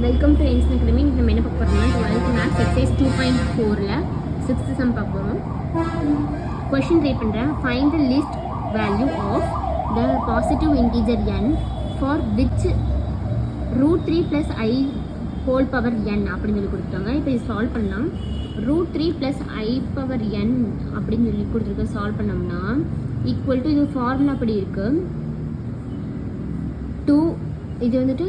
Welcome to ends academy. நம்ம என்ன பார்க்க போகிறோம்னா 12th maths exercise 2.4ல 6th sum பார்க்க போகிறோம். கொஷின் ரீட் பண்ணுறேன். Find the least value of the positive integer n for which √3 + i whole power n அப்படின்னு சொல்லி கொடுத்துட்டாங்க. இப்போ இது சால்வ் பண்ணலாம். √3 + i பவர் n அப்படின்னு சொல்லி கொடுத்துருக்க சால்வ் பண்ணோம்னா ஈக்குவல் டு இது ஃபார்முலா அப்படி இருக்குது 2. இது வந்துட்டு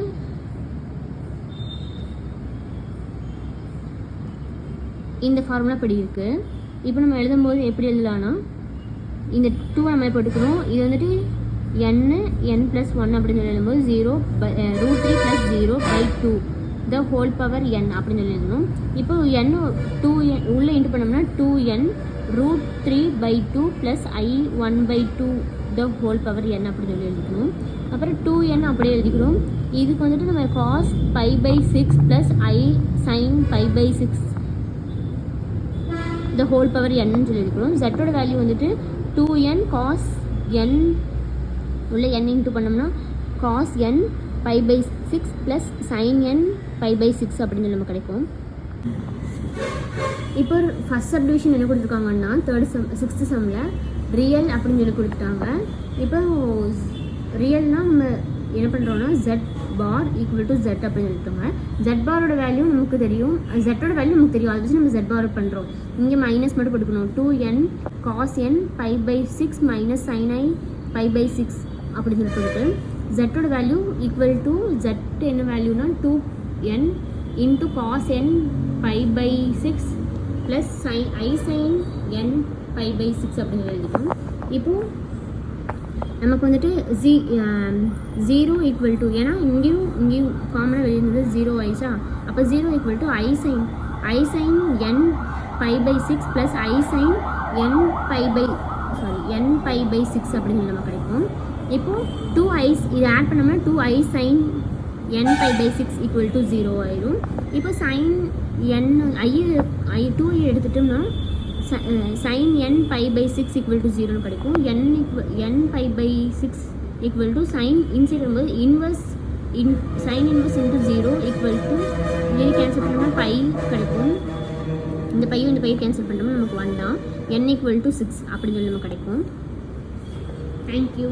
இந்த ஃபார்முலா படி இருக்குது. இப்போ நம்ம எழுதும்போது எப்படி எழுதலாம்னா இந்த 2 நம்ம போட்டுக்கிறோம். இது வந்துட்டு n+1 அப்படின்னு சொல்லி எழுதும்போது 0 √3 + 0/2 த ஹோல் பவர் n அப்படின்னு சொல்லி எழுதணும். இப்போ n 2n உள்ளே இன்ட்டு பண்ணோம்னா 2n √3/2 + i 1/2 the whole power n அப்படின்னு சொல்லி எழுதிக்கணும். அப்புறம் 2n அப்படியே எழுதிக்கிறோம். இதுக்கு வந்துட்டு நம்ம cos π/6 + i sin π/6 the whole power n சொல்லி இருக்கிறோம். z ஓட வேல்யூ வந்துட்டு 2n cos n உள்ள n இன்ட்டு பண்ணோம்னா cos n π/6 + sin n π/6 அப்படின்னு நம்ம கிடைக்கும். இப்போ ஃபர்ஸ்ட் சப்டிவிஷன் என்ன கொடுத்துருக்காங்கன்னா 6th சம்மில் ரியல் அப்படின்னு சொல்லி கொடுத்துட்டாங்க. இப்போ ரியல்னால் நம்ம என்ன பண்ணுறோன்னா z bar equal to z அப்படின்னு சொல்லிட்டோங்க. z பாரோட வேல்யூ நமக்கு தெரியும், z-ஓட வேல்யூ நமக்கு தெரியும். அது வச்சு நம்ம z பார் பண்ணுறோம். இங்கே மைனஸ் மட்டும் கொடுக்கணும். 2n cos n π/6 - sin i π/6 அப்படின்னு சொல்லி கொடுத்து z-ஓட வேல்யூ ஈக்குவல் டு z என்ன வேல்யூனா 2n into cos n π/6 + i sin n π/6 அப்படின்னு எழுதிக்கணும். இப்போது நமக்கு வந்துட்டு 0 ஈக்குவல் டு, ஏன்னா இங்கேயும் காமனாக வெளியிருந்தது 0 ஆயிடுச்சா, அப்போ 0 equal to i sin n π/6 + i sin n π/6 அப்படின்னு நம்ம கிடைக்கும். இப்போது 2i இதை ஆட் பண்ணோம்னா 2i sin n π/6 equal to 0 ஆயிடும். இப்போ sin n i 2i எடுத்துட்டோம்னா sin n π/6 ஈக்குவல் டு 0 கிடைக்கும். n π/6 equal to sin inside வரும்போது sin inverse into 0 equal to இது கேன்சல் பண்ணோம்னா பை கிடைக்கும். இந்த பை கேன்சல் பண்ணோம்னா நமக்கு 1 தான். n ஈக்குவல் டு 6 அப்படின்னு சொல்லி நமக்கு கிடைக்கும். தேங்க்யூ.